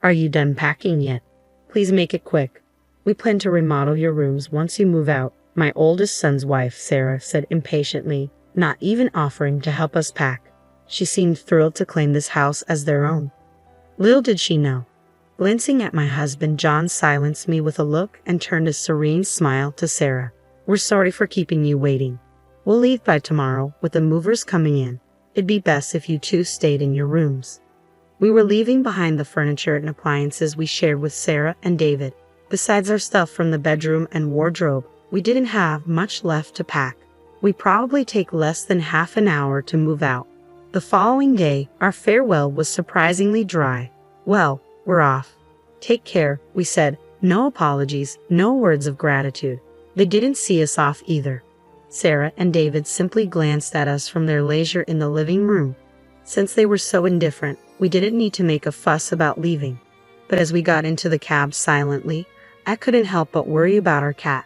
Are you done packing yet? Please make it quick. We plan to remodel your rooms once you move out, my oldest son's wife, Sarah, said impatiently, not even offering to help us pack. She seemed thrilled to claim this house as their own. Little did she know. Glancing at my husband, John silenced me with a look and turned a serene smile to Sarah. We're sorry for keeping you waiting. We'll leave by tomorrow with the movers coming in. It'd be best if you two stayed in your rooms. We were leaving behind the furniture and appliances we shared with Sarah and David. Besides our stuff from the bedroom and wardrobe, we didn't have much left to pack. We'd probably take less than half an hour to move out. The following day, our farewell was surprisingly dry. Well, we're off. Take care, we said. No apologies, no words of gratitude. They didn't see us off either. Sarah and David simply glanced at us from their leisure in the living room. Since they were so indifferent, we didn't need to make a fuss about leaving. But as we got into the cab silently, I couldn't help but worry about our cat.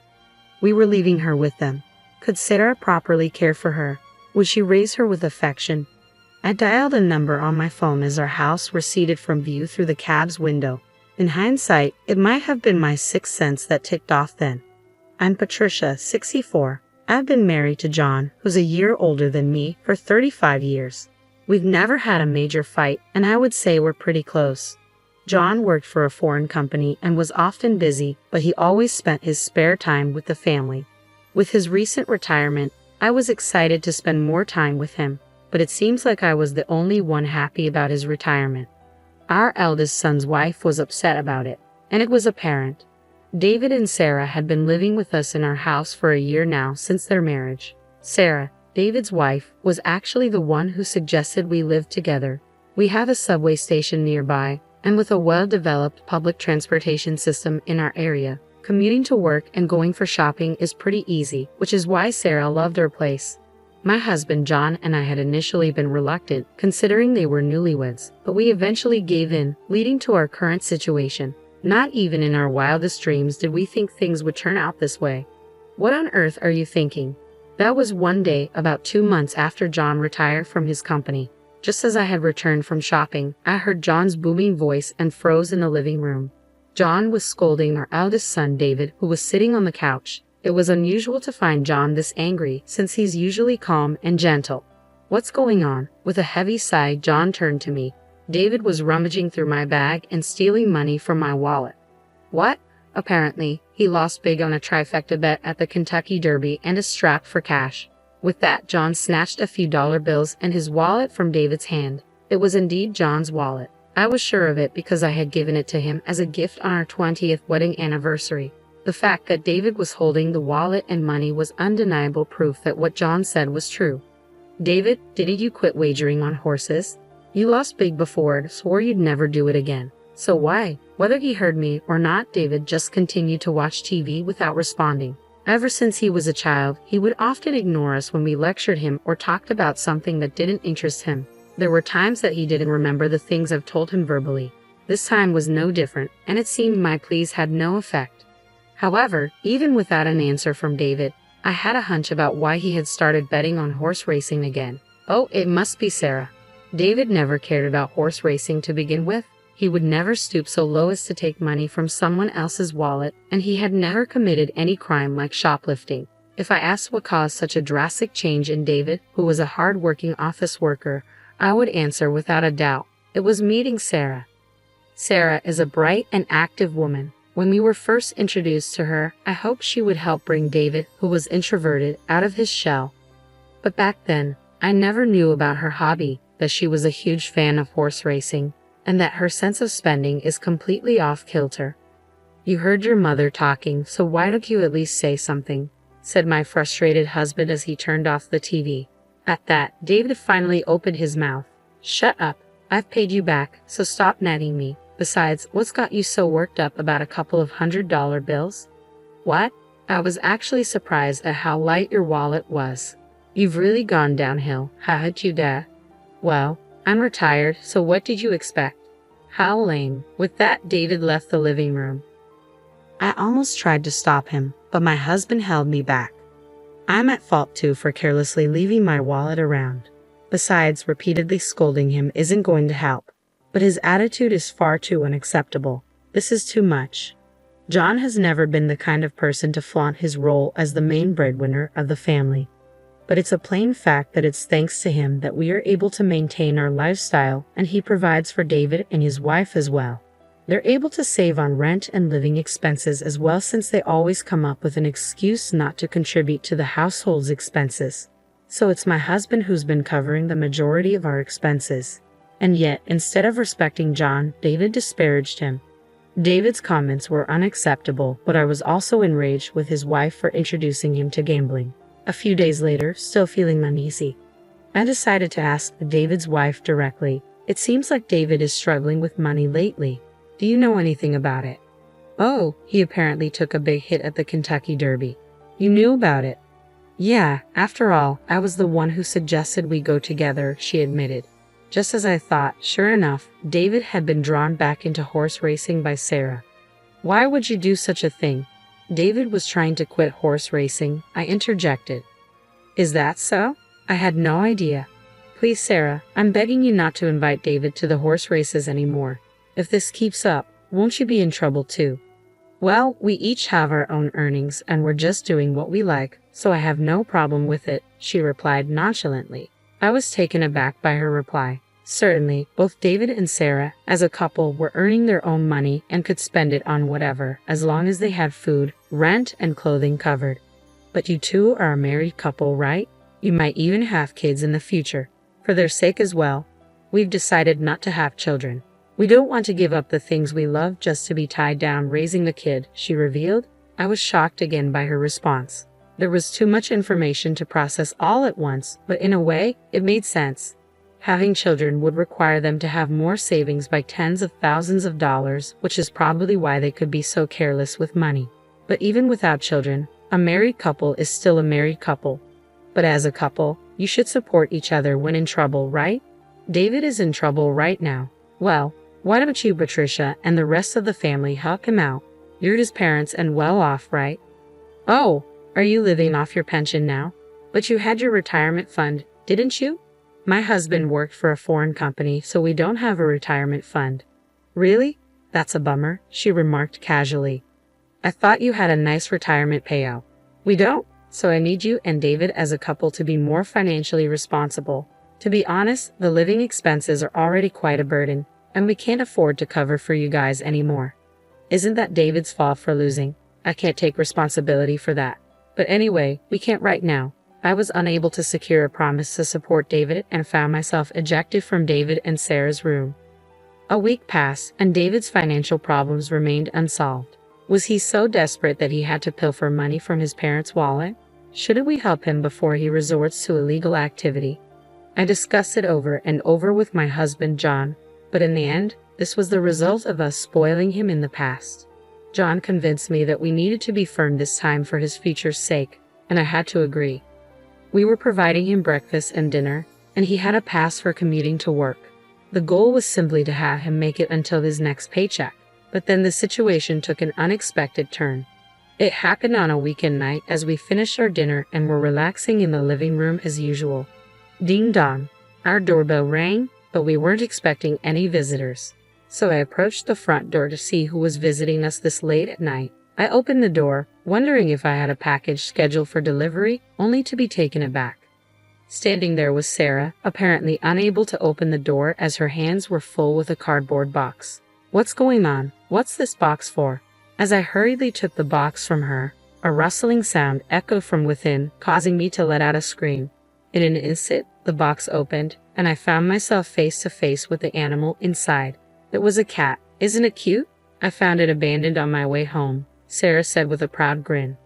We were leaving her with them. Could Sarah properly care for her? Would she raise her with affection? I dialed a number on my phone as our house receded from view through the cab's window. In hindsight, it might have been my sixth sense that ticked off then. I'm Patricia, 64. I've been married to John, who's a year older than me, for 35 years. We've never had a major fight, and I would say we're pretty close. John worked for a foreign company and was often busy, but he always spent his spare time with the family. With his recent retirement, I was excited to spend more time with him, but it seems like I was the only one happy about his retirement. Our eldest son's wife was upset about it, and it was apparent. David and Sarah had been living with us in our house for a year now since their marriage. Sarah, David's wife, was actually the one who suggested we live together. We have a subway station nearby, and with a well-developed public transportation system in our area, commuting to work and going for shopping is pretty easy, which is why Sarah loved our place. My husband John and I had initially been reluctant, considering they were newlyweds, but we eventually gave in, leading to our current situation. Not even in our wildest dreams did we think things would turn out this way. What on earth are you thinking? That was one day, about 2 months after John retired from his company. Just as I had returned from shopping, I heard John's booming voice and froze in the living room. John was scolding our eldest son David, who was sitting on the couch. It was unusual to find John this angry, since he's usually calm and gentle. What's going on? With a heavy sigh, John turned to me. David was rummaging through my bag and stealing money from my wallet. What? Apparently, he lost big on a trifecta bet at the Kentucky Derby and is strapped for cash. With that, John snatched a few dollar bills and his wallet from David's hand. It was indeed John's wallet. I was sure of it because I had given it to him as a gift on our 20th wedding anniversary. The fact that David was holding the wallet and money was undeniable proof that what John said was true. David, didn't you quit wagering on horses? You lost big before and swore you'd never do it again. So why? Whether he heard me or not, David just continued to watch TV without responding. Ever since he was a child, he would often ignore us when we lectured him or talked about something that didn't interest him. There were times that he didn't remember the things I've told him verbally. This time was no different, and it seemed my pleas had no effect. However, even without an answer from David, I had a hunch about why he had started betting on horse racing again. Oh, it must be Sarah. David never cared about horse racing to begin with. He would never stoop so low as to take money from someone else's wallet, and he had never committed any crime like shoplifting. If I asked what caused such a drastic change in David, who was a hard-working office worker, I would answer without a doubt. It was meeting Sarah. Sarah is a bright and active woman. When we were first introduced to her, I hoped she would help bring David, who was introverted, out of his shell. But back then, I never knew about her hobby, that she was a huge fan of horse racing, and that her sense of spending is completely off-kilter. You heard your mother talking, so why don't you at least say something? Said my frustrated husband as he turned off the TV. At that, David finally opened his mouth. Shut up. I've paid you back, so stop nagging me. Besides, what's got you so worked up about a couple of $100 bills? What? I was actually surprised at how light your wallet was. You've really gone downhill, haven't you, Dad? Well, I'm retired, so what did you expect? How lame. With that, David left the living room. I almost tried to stop him, but my husband held me back. I'm at fault too for carelessly leaving my wallet around. Besides, repeatedly scolding him isn't going to help. But his attitude is far too unacceptable. This is too much. John has never been the kind of person to flaunt his role as the main breadwinner of the family. But it's a plain fact that it's thanks to him that we are able to maintain our lifestyle, and he provides for David and his wife as well. They're able to save on rent and living expenses as well, since they always come up with an excuse not to contribute to the household's expenses. So it's my husband who's been covering the majority of our expenses. And yet, instead of respecting John, David disparaged him. David's comments were unacceptable, but I was also enraged with his wife for introducing him to gambling. A few days later, still feeling uneasy, I decided to ask David's wife directly. It seems like David is struggling with money lately. Do you know anything about it? Oh, he apparently took a big hit at the Kentucky Derby. You knew about it? Yeah, after all, I was the one who suggested we go together, she admitted. Just as I thought, sure enough, David had been drawn back into horse racing by Sarah. Why would you do such a thing? David was trying to quit horse racing, I interjected. Is that so? I had no idea. Please, Sarah, I'm begging you not to invite David to the horse races anymore. If this keeps up, won't you be in trouble too? Well, we each have our own earnings and we're just doing what we like, so I have no problem with it, she replied nonchalantly. I was taken aback by her reply. Certainly, both David and Sarah, as a couple, were earning their own money and could spend it on whatever, as long as they had food, rent, and clothing covered. But you two are a married couple, right? You might even have kids in the future. For their sake as well, we've decided not to have children. We don't want to give up the things we love just to be tied down raising a kid, she revealed. I was shocked again by her response. There was too much information to process all at once, but in a way, it made sense. Having children would require them to have more savings by tens of thousands of dollars, which is probably why they could be so careless with money. But even without children, a married couple is still a married couple. But as a couple, you should support each other when in trouble, right? David is in trouble right now. Well, why don't you, Patricia, and the rest of the family help him out? You're his parents and well off, right? Oh, are you living off your pension now? But you had your retirement fund, didn't you? My husband worked for a foreign company, so we don't have a retirement fund. Really? That's a bummer, she remarked casually. I thought you had a nice retirement payout. We don't, so I need you and David as a couple to be more financially responsible. To be honest, the living expenses are already quite a burden, and we can't afford to cover for you guys anymore. Isn't that David's fault for losing? I can't take responsibility for that. But anyway, we can't right now. I was unable to secure a promise to support David and found myself ejected from David and Sarah's room. A week passed, and David's financial problems remained unsolved. Was he so desperate that he had to pilfer money from his parents' wallet? Shouldn't we help him before he resorts to illegal activity? I discussed it over and over with my husband John, but in the end, this was the result of us spoiling him in the past. John convinced me that we needed to be firm this time for his future's sake, and I had to agree. We were providing him breakfast and dinner, and he had a pass for commuting to work. The goal was simply to have him make it until his next paycheck, but then the situation took an unexpected turn. It happened on a weekend night as we finished our dinner and were relaxing in the living room as usual. Ding dong. Our doorbell rang, but we weren't expecting any visitors. So I approached the front door to see who was visiting us this late at night. I opened the door, wondering if I had a package scheduled for delivery, only to be taken aback. Standing there was Sarah, apparently unable to open the door as her hands were full with a cardboard box. What's going on? What's this box for? As I hurriedly took the box from her, a rustling sound echoed from within, causing me to let out a scream. In an instant, the box opened, and I found myself face to face with the animal inside. It was a cat. Isn't it cute? I found it abandoned on my way home, Sarah said with a proud grin.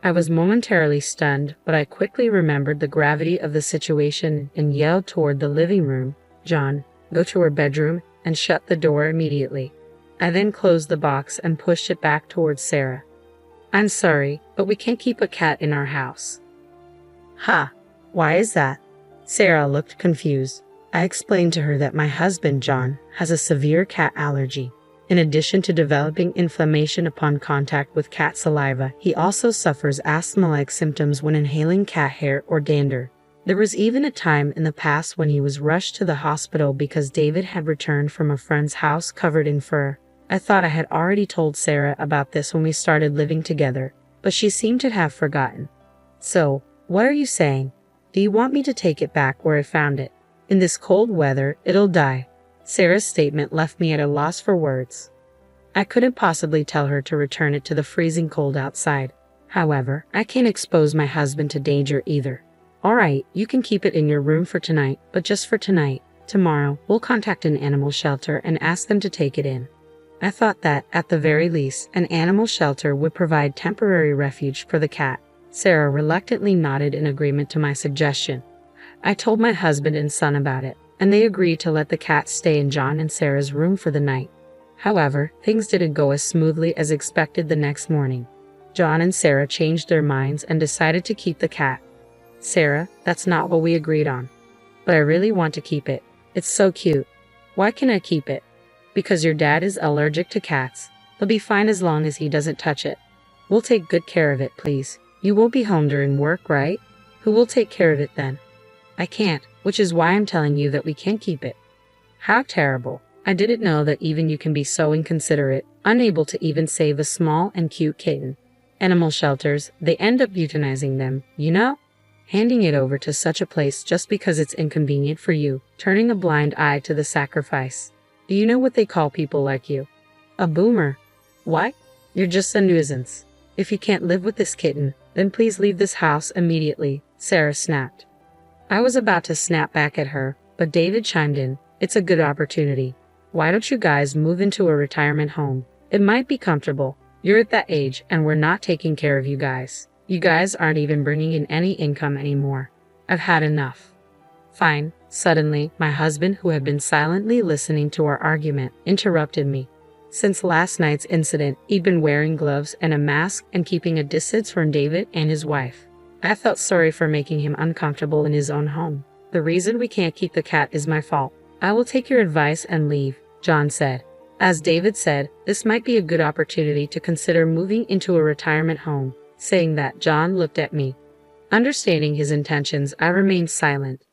I was momentarily stunned, but I quickly remembered the gravity of the situation and yelled toward the living room, "John, go to her bedroom and shut the door immediately." I then closed the box and pushed it back towards Sarah. "I'm sorry, but we can't keep a cat in our house." "Ha, why is that?" Sarah looked confused. I explained to her that my husband, John, has a severe cat allergy. In addition to developing inflammation upon contact with cat saliva, he also suffers asthma-like symptoms when inhaling cat hair or dander. There was even a time in the past when he was rushed to the hospital because David had returned from a friend's house covered in fur. I thought I had already told Sarah about this when we started living together, but she seemed to have forgotten. So, what are you saying? Do you want me to take it back where I found it? In this cold weather, it'll die. Sarah's statement left me at a loss for words. I couldn't possibly tell her to return it to the freezing cold outside. However, I can't expose my husband to danger either. All right, you can keep it in your room for tonight, but just for tonight. Tomorrow, we'll contact an animal shelter and ask them to take it in. I thought that, at the very least, an animal shelter would provide temporary refuge for the cat. Sarah reluctantly nodded in agreement to my suggestion. I told my husband and son about it, and they agreed to let the cat stay in John and Sarah's room for the night. However, things didn't go as smoothly as expected the next morning. John and Sarah changed their minds and decided to keep the cat. Sarah, that's not what we agreed on. But I really want to keep it. It's so cute. Why can't I keep it? Because your dad is allergic to cats. He'll be fine as long as he doesn't touch it. We'll take good care of it, please. You won't be home during work, right? Who will take care of it then? I can't, which is why I'm telling you that we can't keep it. How terrible. I didn't know that even you can be so inconsiderate, unable to even save a small and cute kitten. Animal shelters, they end up euthanizing them, you know? Handing it over to such a place just because it's inconvenient for you, turning a blind eye to the sacrifice. Do you know what they call people like you? A boomer. What? You're just a nuisance. If you can't live with this kitten, then please leave this house immediately, Sarah snapped. I was about to snap back at her, but David chimed in. It's a good opportunity. Why don't you guys move into a retirement home? It might be comfortable. You're at that age and we're not taking care of you guys. You guys aren't even bringing in any income anymore. I've had enough. Fine. Suddenly, my husband, who had been silently listening to our argument, interrupted me. Since last night's incident, he'd been wearing gloves and a mask and keeping a distance from David and his wife. I felt sorry for making him uncomfortable in his own home. The reason we can't keep the cat is my fault. I will take your advice and leave, John said. As David said, this might be a good opportunity to consider moving into a retirement home. Saying that, John looked at me. Understanding his intentions, I remained silent.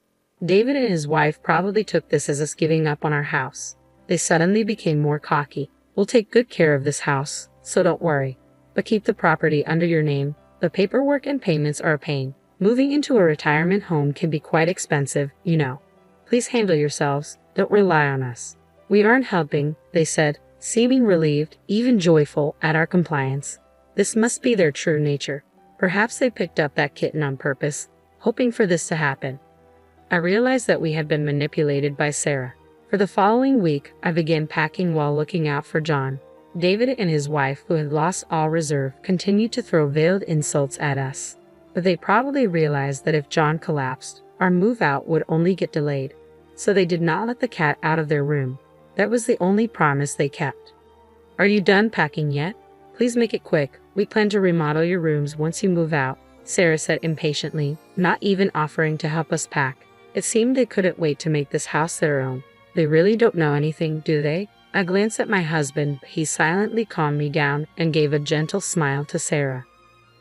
David and his wife probably took this as us giving up on our house. They suddenly became more cocky. We'll take good care of this house, so don't worry. But keep the property under your name. The paperwork and payments are a pain. Moving into a retirement home can be quite expensive, you know. Please handle yourselves. Don't rely on us. We aren't helping, they said, seeming relieved, even joyful, at our compliance. This must be their true nature. Perhaps they picked up that kitten on purpose, hoping for this to happen. I realized that we had been manipulated by Sarah. For the following week, I began packing while looking out for John. David and his wife, who had lost all reserve, continued to throw veiled insults at us. But they probably realized that if John collapsed, our move out would only get delayed. So they did not let the cat out of their room. That was the only promise they kept. Are you done packing yet? Please make it quick. We plan to remodel your rooms once you move out, Sarah said impatiently, not even offering to help us pack. It seemed they couldn't wait to make this house their own. They really don't know anything, do they? I glanced at my husband, but he silently calmed me down and gave a gentle smile to Sarah.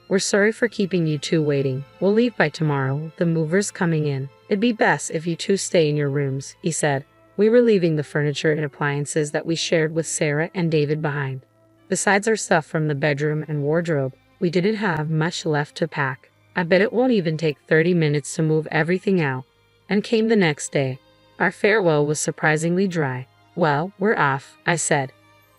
We're sorry for keeping you two waiting. We'll leave by tomorrow. The mover's coming in. It'd be best if you two stay in your rooms, he said. We were leaving the furniture and appliances that we shared with Sarah and David behind. Besides our stuff from the bedroom and wardrobe, we didn't have much left to pack. I bet it won't even take 30 minutes to move everything out. And came the next day. Our farewell was surprisingly dry. Well, we're off, I said.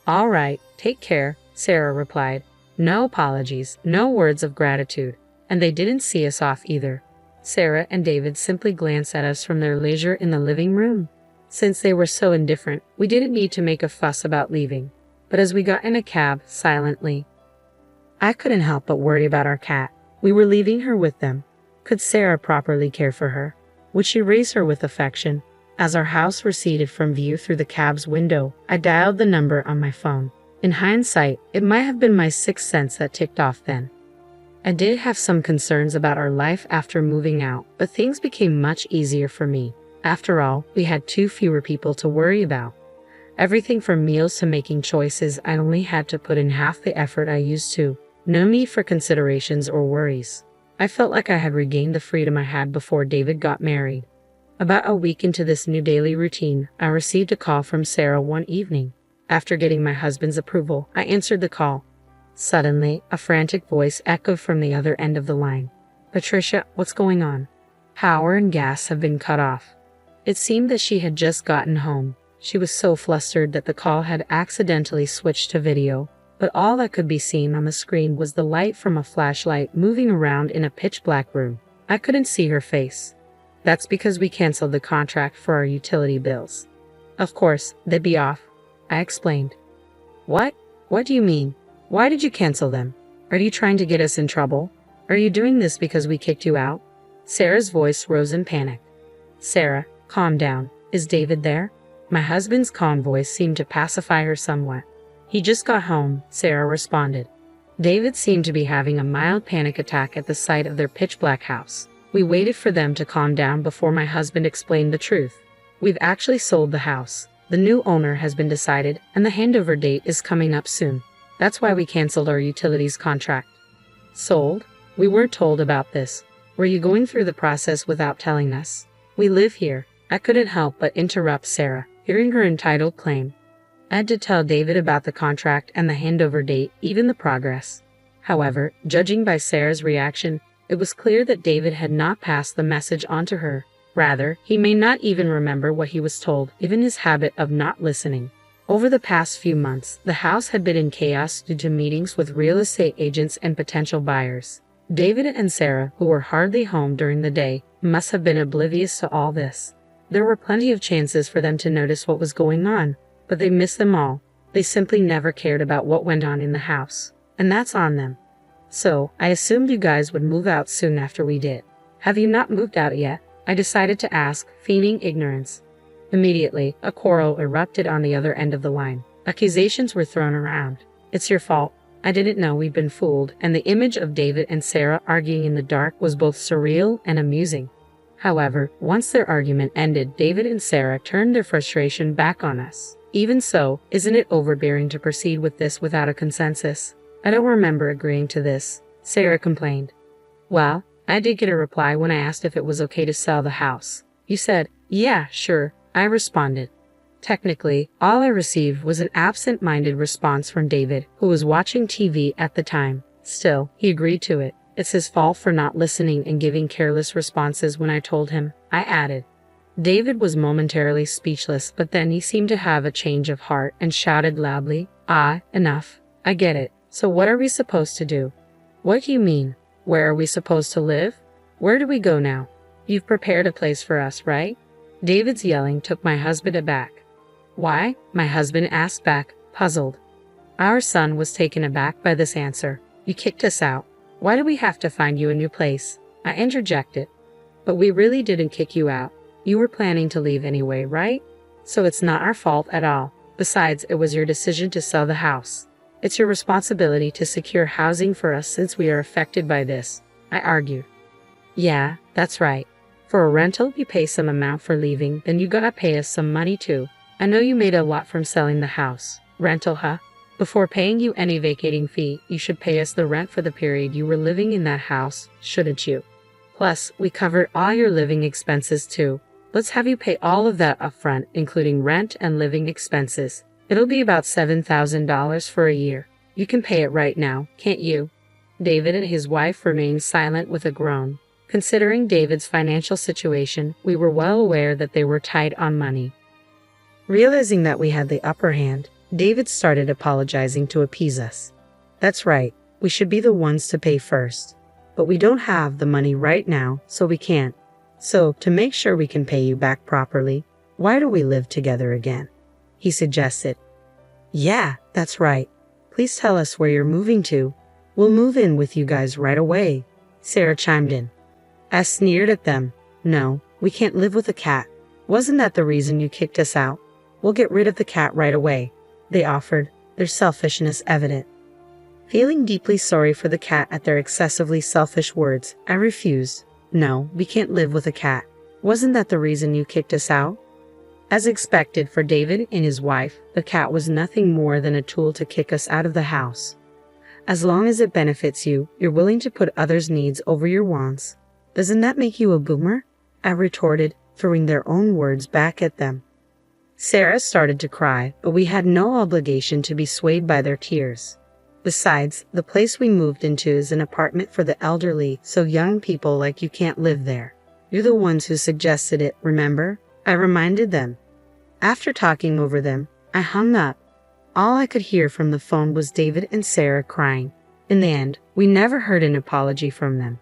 All right, take care, Sarah replied. No apologies, no words of gratitude. And they didn't see us off either. Sarah and David simply glanced at us from their leisure in the living room. Since they were so indifferent, we didn't need to make a fuss about leaving. But as we got in a cab, silently, I couldn't help but worry about our cat. We were leaving her with them. Could Sarah properly care for her? Would she raise her with affection? As our house receded from view through the cab's window, I dialed the number on my phone. In hindsight, it might have been my sixth sense that ticked off then. I did have some concerns about our life after moving out, but things became much easier for me. After all, we had two fewer people to worry about. Everything from meals to making choices, I only had to put in half the effort I used to. No need for considerations or worries. I felt like I had regained the freedom I had before David got married. About a week into this new daily routine, I received a call from Sarah one evening. After getting my husband's approval, I answered the call. Suddenly, a frantic voice echoed from the other end of the line. "Patricia, what's going on?" "Power and gas have been cut off." It seemed that she had just gotten home. She was so flustered that the call had accidentally switched to video, but all that could be seen on the screen was the light from a flashlight moving around in a pitch-black room. I couldn't see her face. "That's because we canceled the contract for our utility bills." "Of course, they'd be off," I explained. "What? What do you mean? Why did you cancel them? Are you trying to get us in trouble? Are you doing this because we kicked you out?" Sarah's voice rose in panic. "Sarah, calm down. Is David there?" My husband's calm voice seemed to pacify her somewhat. "He just got home," Sarah responded. David seemed to be having a mild panic attack at the sight of their pitch-black house. We waited for them to calm down before my husband explained the truth. "We've actually sold the house. The new owner has been decided, and the handover date is coming up soon. That's why we canceled our utilities contract." "Sold? We weren't told about this. Were you going through the process without telling us?" "We live here." I couldn't help but interrupt Sarah, hearing her entitled claim. I had to tell David about the contract and the handover date, even the progress. However, judging by Sarah's reaction, it was clear that David had not passed the message on to her. Rather, he may not even remember what he was told, given his habit of not listening. Over the past few months, the house had been in chaos due to meetings with real estate agents and potential buyers. David and Sarah, who were hardly home during the day, must have been oblivious to all this. There were plenty of chances for them to notice what was going on, but they missed them all. They simply never cared about what went on in the house. And that's on them. "So, I assumed you guys would move out soon after we did. Have you not moved out yet?" I decided to ask, feigning ignorance. Immediately, a quarrel erupted on the other end of the line. Accusations were thrown around. "It's your fault. I didn't know we'd been fooled," and the image of David and Sarah arguing in the dark was both surreal and amusing. However, once their argument ended, David and Sarah turned their frustration back on us. "Even so, isn't it overbearing to proceed with this without a consensus?" "I don't remember agreeing to this," Sarah complained. "Well, I did get a reply when I asked if it was okay to sell the house. You said, 'Yeah, sure,' I responded. Technically, all I received was an absent-minded response from David, who was watching TV at the time. Still, he agreed to it. It's his fault for not listening and giving careless responses when I told him, I added. David was momentarily speechless, but then he seemed to have a change of heart and shouted loudly, "Ah, enough. I get it. So what are we supposed to do?" "What do you mean? Where are we supposed to live? Where do we go now? You've prepared a place for us, right?" David's yelling took my husband aback. "Why?" my husband asked back, puzzled. Our son was taken aback by this answer. "You kicked us out. Why do we have to find you a new place?" I interjected. "But we really didn't kick you out. You were planning to leave anyway, right? So it's not our fault at all. Besides, it was your decision to sell the house. It's your responsibility to secure housing for us since we are affected by this," I argued. "Yeah, that's right. For a rental, you pay some amount for leaving, then you gotta pay us some money too. I know you made a lot from selling the house. Rental, huh? Before paying you any vacating fee, you should pay us the rent for the period you were living in that house, shouldn't you? Plus, we covered all your living expenses too. Let's have you pay all of that upfront, including rent and living expenses. It'll be about $7,000 for a year. You can pay it right now, can't you?" David and his wife remained silent with a groan. Considering David's financial situation, we were well aware that they were tight on money. Realizing that we had the upper hand, David started apologizing to appease us. "That's right, we should be the ones to pay first. But we don't have the money right now, so we can't. So, to make sure we can pay you back properly, why don't we live together again?" he suggested. "Yeah, that's right. Please tell us where you're moving to. We'll move in with you guys right away," Sarah chimed in. I sneered at them. "No, we can't live with a cat. Wasn't that the reason you kicked us out? We'll get rid of the cat right away," they offered, their selfishness evident. Feeling deeply sorry for the cat at their excessively selfish words, I refused. "No, we can't live with a cat. Wasn't that the reason you kicked us out?" As expected for David and his wife, the cat was nothing more than a tool to kick us out of the house. As long as it benefits you, you're willing to put others' needs over your wants. Doesn't that make you a boomer? I retorted, throwing their own words back at them. Sarah started to cry, but we had no obligation to be swayed by their tears. Besides, the place we moved into is an apartment for the elderly, so young people like you can't live there. You're the ones who suggested it, remember? I reminded them. After talking over them, I hung up. All I could hear from the phone was David and Sarah crying. In the end, we never heard an apology from them.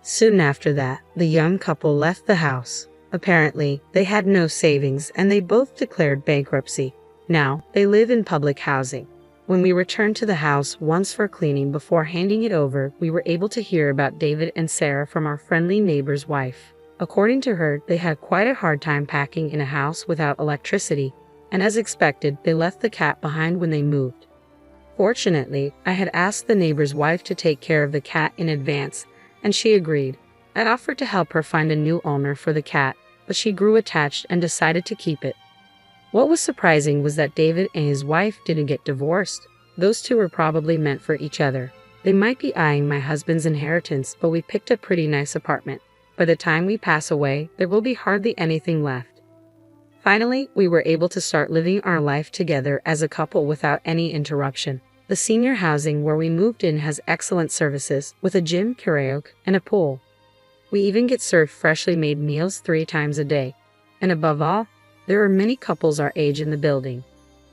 Soon after that, the young couple left the house. Apparently, they had no savings and they both declared bankruptcy. Now, they live in public housing. When we returned to the house once for cleaning before handing it over, we were able to hear about David and Sarah from our friendly neighbor's wife. According to her, they had quite a hard time packing in a house without electricity, and as expected, they left the cat behind when they moved. Fortunately, I had asked the neighbor's wife to take care of the cat in advance, and she agreed. I offered to help her find a new owner for the cat, but she grew attached and decided to keep it. What was surprising was that David and his wife didn't get divorced. Those two were probably meant for each other. They might be eyeing my husband's inheritance, but we picked a pretty nice apartment. By the time we pass away, there will be hardly anything left. Finally, we were able to start living our life together as a couple without any interruption. The senior housing where we moved in has excellent services, with a gym, karaoke, and a pool. We even get served freshly made meals 3 times a day. And above all, there are many couples our age in the building.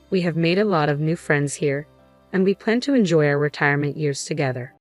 We have made a lot of new friends here, and we plan to enjoy our retirement years together.